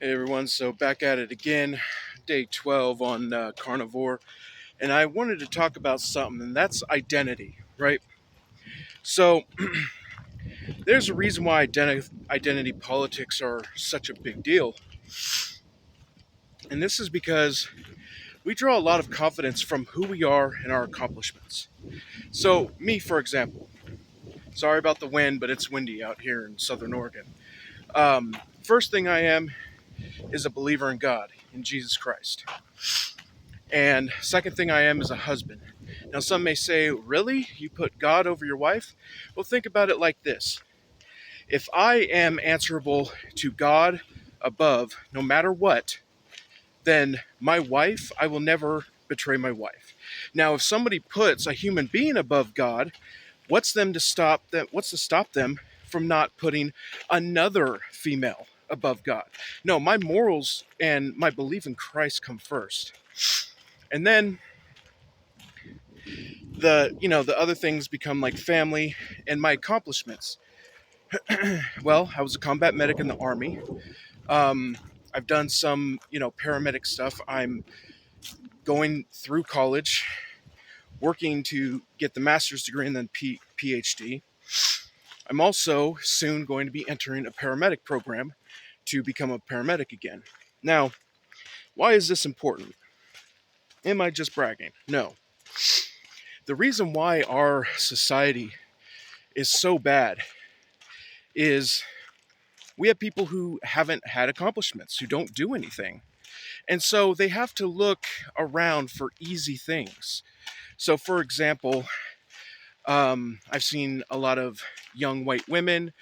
Hey everyone, so back at it again, day 12 on Carnivore, and I wanted to talk about something, and that's identity, right? So, there's a reason why identity politics are such a big deal, and this is because we draw a lot of confidence from who we are and our accomplishments. So, me, for example, sorry about the wind, but it's windy out here in Southern Oregon. First thing I am is a believer in God, in Jesus Christ. And second thing I am is a husband. Now, some may say, really? You put God over your wife? Well, think about it like this. If I am answerable to God above, no matter what, then my wife, I will never betray my wife. Now, if somebody puts a human being above God, what's to stop them from not putting another female above God? No, my morals and my belief in Christ come first. And then the other things become like family and my accomplishments. Well, I was a combat medic in the army. um, I've done some paramedic stuff. I'm going through college, working to get the master's degree and then phd. I'm also soon going to be entering a paramedic program to become a paramedic again. Now, why is this important? Am I just bragging? No. The reason why our society is so bad is we have people who haven't had accomplishments, who don't do anything. And so they have to look around for easy things. So, for example, I've seen a lot of young white women,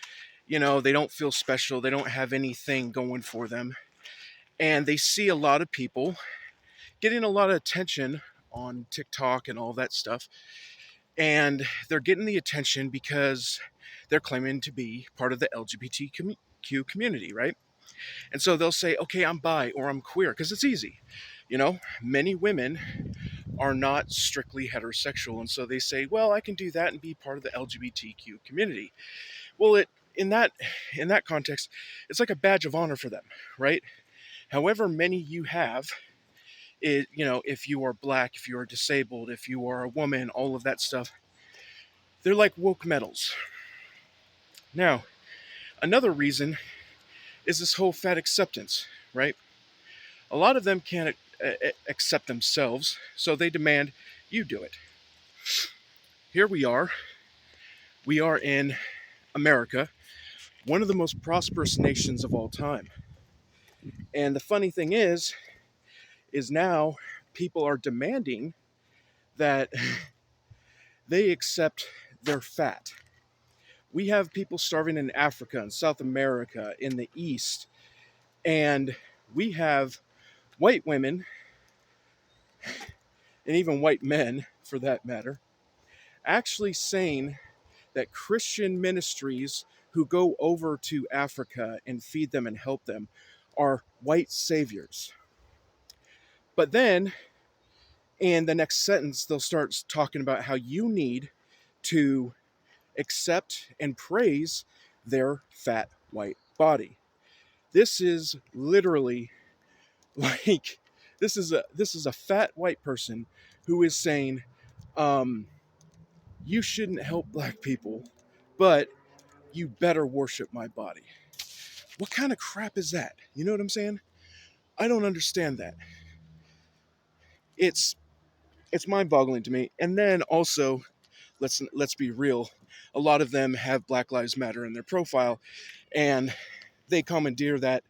they don't feel special, they don't have anything going for them. And they see a lot of people getting a lot of attention on TikTok and all that stuff. And they're getting the attention because they're claiming to be part of the LGBTQ community, right? And so they'll say, okay, I'm bi or I'm queer, because it's easy. Many women are not strictly heterosexual. And so they say, well, I can do that and be part of the LGBTQ community. Well, in that context, it's like a badge of honor for them, right? However many you have, if you are black, if you are disabled, if you are a woman, all of that stuff, they're like woke medals. Now, another reason is this whole fat acceptance, right? A lot of them can't accept themselves, so they demand you do it. Here we are. We are in America, one of the most prosperous nations of all time. And the funny thing is now people are demanding that they accept their fat. We have people starving in Africa and South America, in the East, and we have white women, and even white men for that matter, actually saying that Christian ministries who go over to Africa and feed them and help them are white saviors. But then, in the next sentence, they'll start talking about how you need to accept and praise their fat white body. This is literally like this is a fat white person who is saying, you shouldn't help black people, but you better worship my body. What kind of crap is that? You know what I'm saying? I don't understand that. It's it's mind-boggling to me. And then also, let's be real. A lot of them have Black Lives Matter in their profile, and they commandeer that.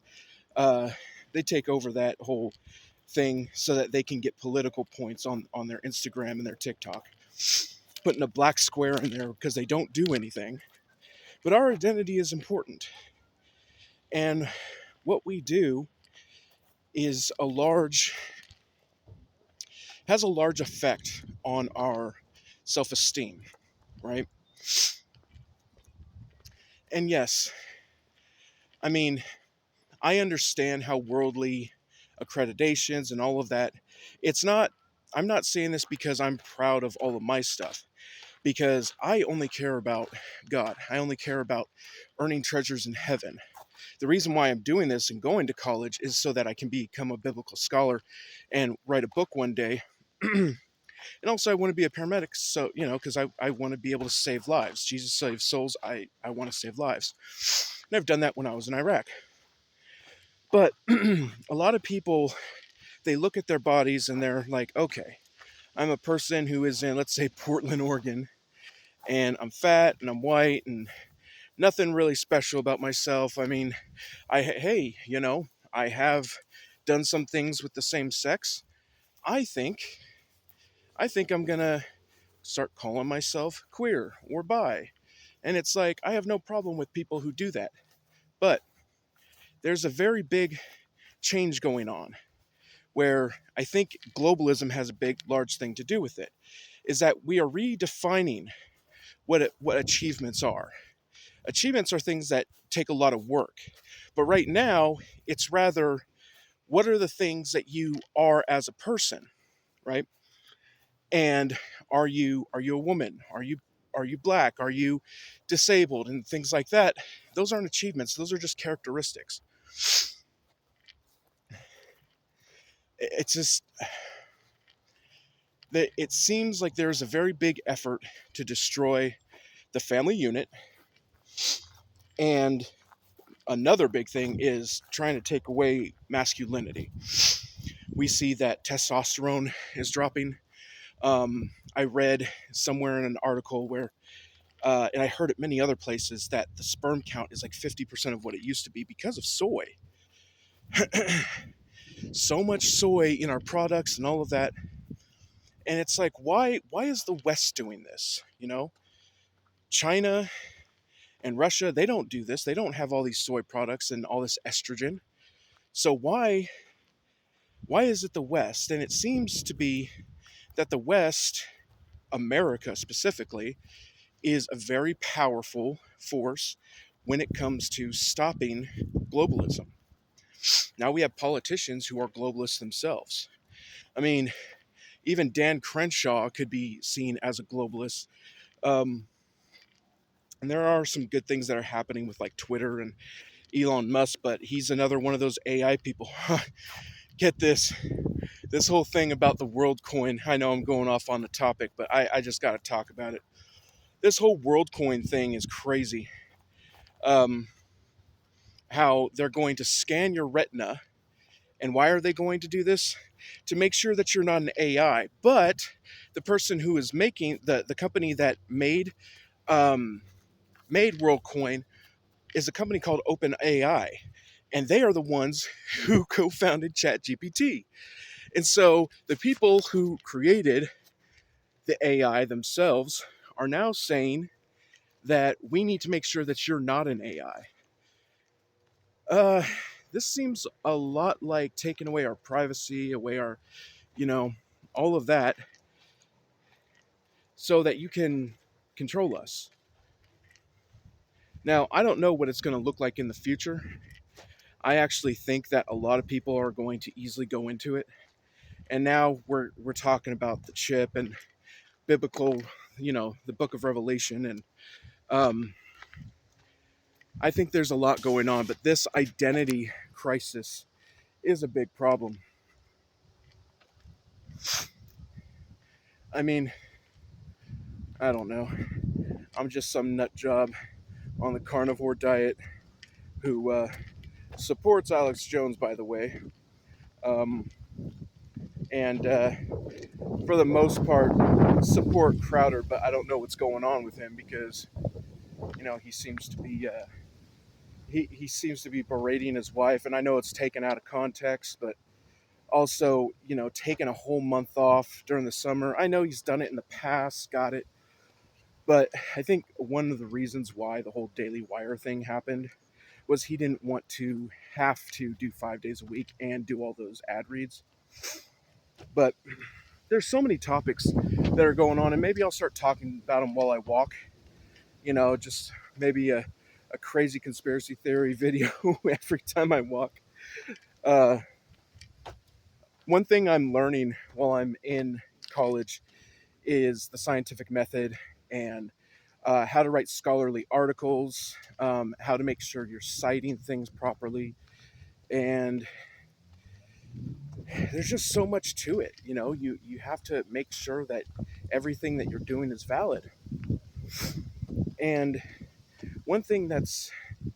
Uh, they take over that whole thing so that they can get political points on their Instagram and their TikTok, putting a black square in there because they don't do anything. But our identity is important, and what we do is has a large effect on our self-esteem, right? And yes, I mean, I understand how worldly accreditations and all of that. It's not, I'm not saying this because I'm proud of all of my stuff, because I only care about God. I only care about earning treasures in heaven. the reason why I'm doing this and going to college is so that I can become a biblical scholar and write a book one day. And also, I want to be a paramedic, so, because I want to be able to save lives. Jesus saves souls. I want to save lives. And I've done that when I was in Iraq. But a lot of people, they look at their bodies and they're like, okay, I'm a person who is in, let's say, Portland, Oregon, and I'm fat and I'm white and nothing really special about myself. I mean, hey, I have done some things with the same sex. I think I'm gonna start calling myself queer or bi. And it's like, I have no problem with people who do that. But there's a very big change going on where I think globalism has a large thing to do with it, is that we are redefining what achievements are. Achievements are things that take a lot of work. But right now, it's rather, what are the things that you are as a person, right? And are you a woman? Are you black? Are you disabled and things like that? Those aren't achievements. Those are just characteristics. It's just that it seems like there's a very big effort to destroy the family unit, and another big thing is trying to take away masculinity. We see that testosterone is dropping. I read somewhere in an article where, and I heard it many other places, that the sperm count is like 50% of what it used to be because of soy. So much soy in our products and all of that. And it's like, why is the West doing this? China and Russia, they don't do this. They don't have all these soy products and all this estrogen. So why is it the West? And it seems to be that the West, America specifically, is a very powerful force when it comes to stopping globalism. Now we have politicians who are globalists themselves. I mean, even Dan Crenshaw could be seen as a globalist. Um, and there are some good things that are happening with like Twitter and Elon Musk, but he's another one of those AI people. Get this whole thing about the world coin. I know I'm going off on the topic, but I just got to talk about it. This whole world coin thing is crazy. Um, how they're going to scan your retina. And why are they going to do this? To make sure that you're not an AI. But the person who is making the company that um, made WorldCoin is a company called OpenAI, and they are the ones who co-founded ChatGPT. And so the people who created the AI themselves are now saying that we need to make sure that you're not an AI. Uh, this seems a lot like taking away our privacy, away our, you know, all of that, so that you can control us. Now, I don't know what it's going to look like in the future. I actually think that a lot of people are going to easily go into it. And now we're talking about the chip and biblical, the book of Revelation, and um, I think there's a lot going on, but this identity crisis is a big problem. I mean, I don't know. I'm just some nut job on the carnivore diet who supports Alex Jones, by the way. Um, and for the most part, support Crowder, but I don't know what's going on with him because, he seems to be. He seems to be berating his wife, and I know it's taken out of context, but also, taking a whole month off during the summer. I know he's done it in the past, got it. But I think one of the reasons why the whole Daily Wire thing happened was he didn't want to have to do 5 days a week and do all those ad reads. But there's so many topics that are going on, and maybe I'll start talking about them while I walk. Just maybe a crazy conspiracy theory video every time I walk. Uh, One thing I'm learning while I'm in college is the scientific method and how to write scholarly articles, how to make sure you're citing things properly. And there's just so much to it. You have to make sure that everything that you're doing is valid. And one thing that's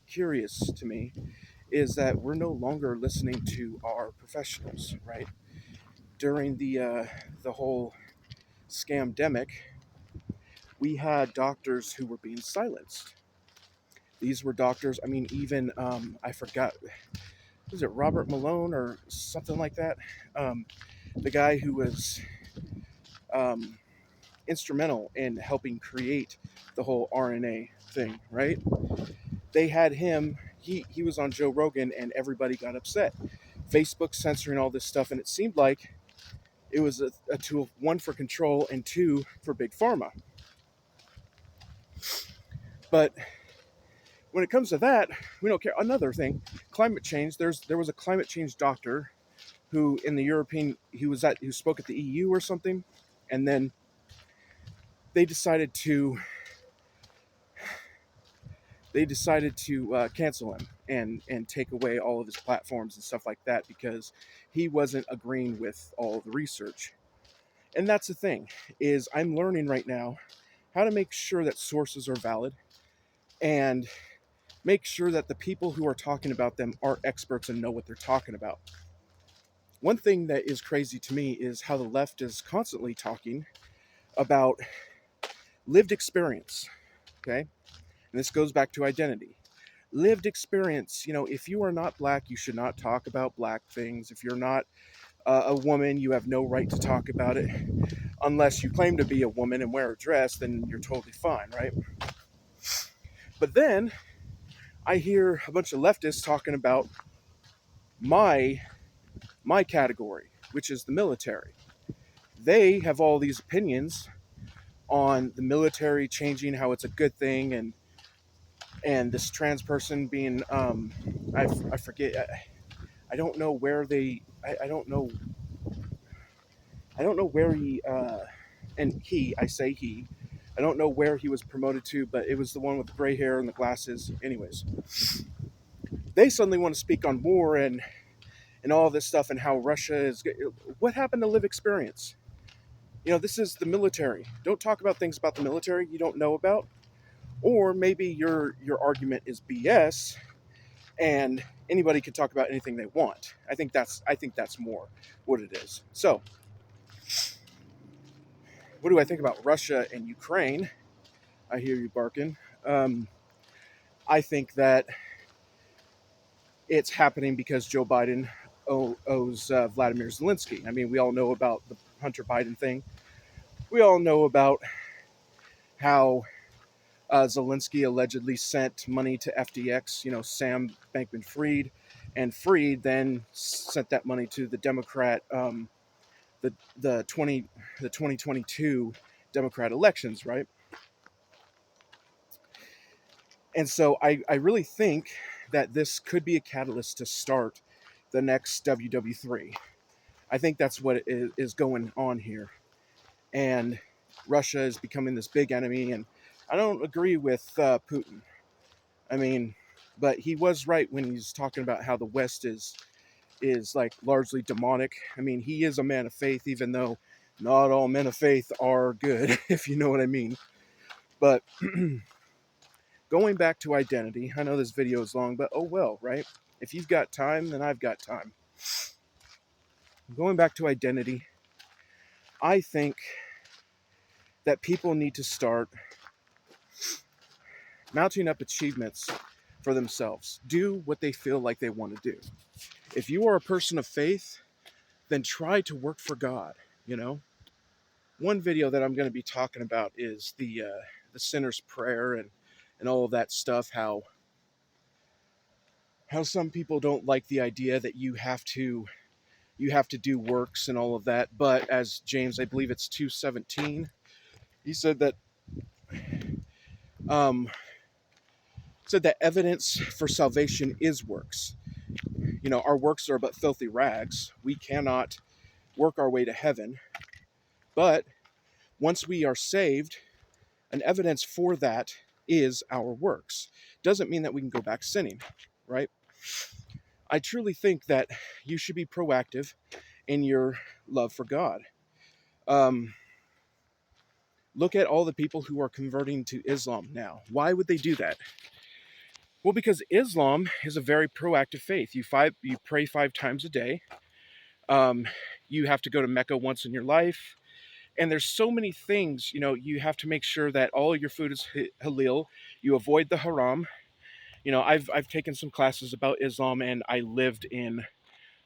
curious to me is that we're no longer listening to our professionals, right? During the whole scamdemic, we had doctors who were being silenced. These were doctors. I mean, even I forgot, was it Robert Malone or something like that? The guy who was um, instrumental in helping create the whole RNA thing, right? They had him. He was on Joe Rogan, and everybody got upset. Facebook censoring all this stuff, and it seemed like it was a tool, one, for control, and two, for big pharma. But when it comes to that, we don't care. Another thing, climate change. There was a climate change doctor who, in the European, who spoke at the EU or something, and then they decided to cancel him and take away all of his platforms and stuff like that because he wasn't agreeing with all of the research. And that's the thing, is I'm learning right now how to make sure that sources are valid and make sure that the people who are talking about them are experts and know what they're talking about. One thing that is crazy to me is how the left is constantly talking about lived experience, okay? And this goes back to identity. Lived experience. If you are not black, you should not talk about black things. If you're not a woman, you have no right to talk about it. Unless you claim to be a woman and wear a dress, then you're totally fine, right? But then I hear a bunch of leftists talking about my category, which is the military. They have all these opinions on the military changing, how it's a good thing, and this trans person being I forget. I don't know where they. I don't know. I don't know where he. And he. I say he. I don't know where he was promoted to, but it was the one with the gray hair and the glasses. Anyways, they suddenly want to speak on war and all this stuff and how Russia is. What happened to live experience? This is the military. Don't talk about things about the military you don't know about. Or maybe your argument is BS, and anybody can talk about anything they want. I think that's more what it is. So, what do I think about Russia and Ukraine? I hear you barking. I think that it's happening because Joe Biden owes Vladimir Zelensky. I mean, we all know about the Hunter Biden thing. We all know about how Zelensky allegedly sent money to FTX, Sam Bankman-Fried, and Fried then sent that money to the Democrat, the 2022 Democrat elections, right? And so I really think that this could be a catalyst to start the next WW3. I think that's what is going on here. And Russia is becoming this big enemy, and I don't agree with Putin. I mean, but he was right when he's talking about how the West is like largely demonic. I mean, he is a man of faith, even though not all men of faith are good, if you know what I mean. But going back to identity, I know this video is long, but oh well, right? If you've got time, then I've got time. Going back to identity, I think that people need to start mounting up achievements for themselves. Do what they feel like they want to do. If you are a person of faith, then try to work for God, One video that I'm going to be talking about is the sinner's prayer and all of that stuff, how some people don't like the idea that you have to do works and all of that. But as James, I believe it's 2:17, he said that evidence for salvation is works. Our works are but filthy rags. We cannot work our way to heaven. But once we are saved, An evidence for that is our works. Doesn't mean that we can go back sinning, right? I truly think that you should be proactive in your love for God. Um, Look at all the people who are converting to Islam now. Why would they do that? Well, because Islam is a very proactive faith. You pray 5 times a day. Um, you have to go to Mecca once in your life, and there's so many things. You have to make sure that all your food is halal. You avoid the haram. I've taken some classes about Islam, and I lived in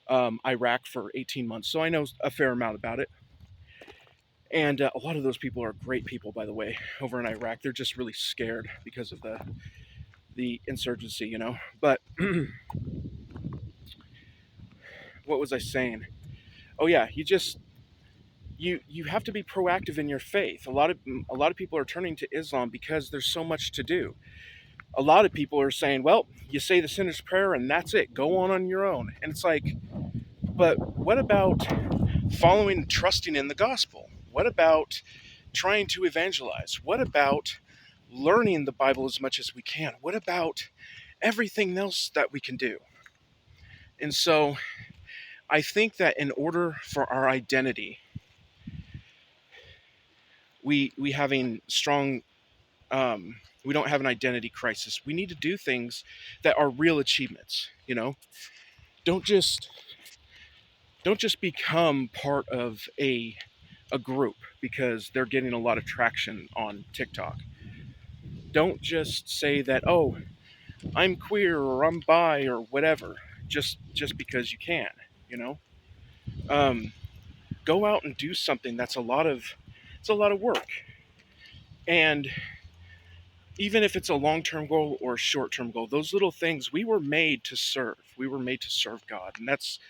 Iraq for 18 months, so I know a fair amount about it. And a lot of those people are great people, by the way, over in Iraq. They're just really scared because of the insurgency. But what was I saying? Oh yeah, you have to be proactive in your faith. A lot of people are turning to Islam because there's so much to do. A lot of people are saying, well, you say the sinner's prayer and that's it. Go on your own. And it's like, but what about following and trusting in the gospel? What about trying to evangelize? What about learning the Bible as much as we can? What about everything else that we can do? And so I think that in order for our identity, we having strong we don't have an identity crisis. We need to do things that are real achievements. Don't just don't just become part of a group because they're getting a lot of traction on TikTok. Don't just say that, oh, I'm queer or I'm bi or whatever, just because you can. You know, um, Go out and do something it's a lot of work, and even if it's a long-term goal or a short-term goal, those little things we were made to serve. We were made to serve God, and that's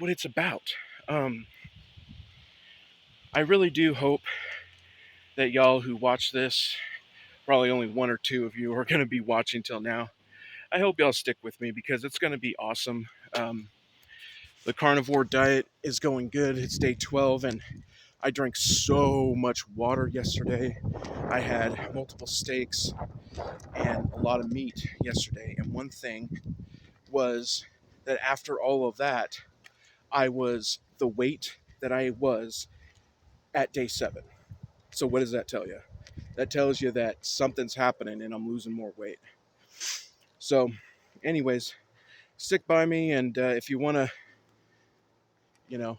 what it's about. Um, I really do hope that y'all who watch this, probably only one or two of you are going to be watching till now. I hope y'all stick with me because it's going to be awesome. The carnivore diet is going good. It's day 12, and I drank so much water yesterday. I had multiple steaks and a lot of meat yesterday. And one thing was that after all of that, I was the weight that I was at day 7. So, what does that tell you? That tells you that something's happening and I'm losing more weight. So, anyways, stick by me, and you know,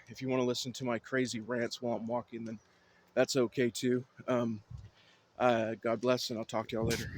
if you want to listen to my crazy rants while I'm walking, then that's okay too. God bless, and I'll talk to y'all later.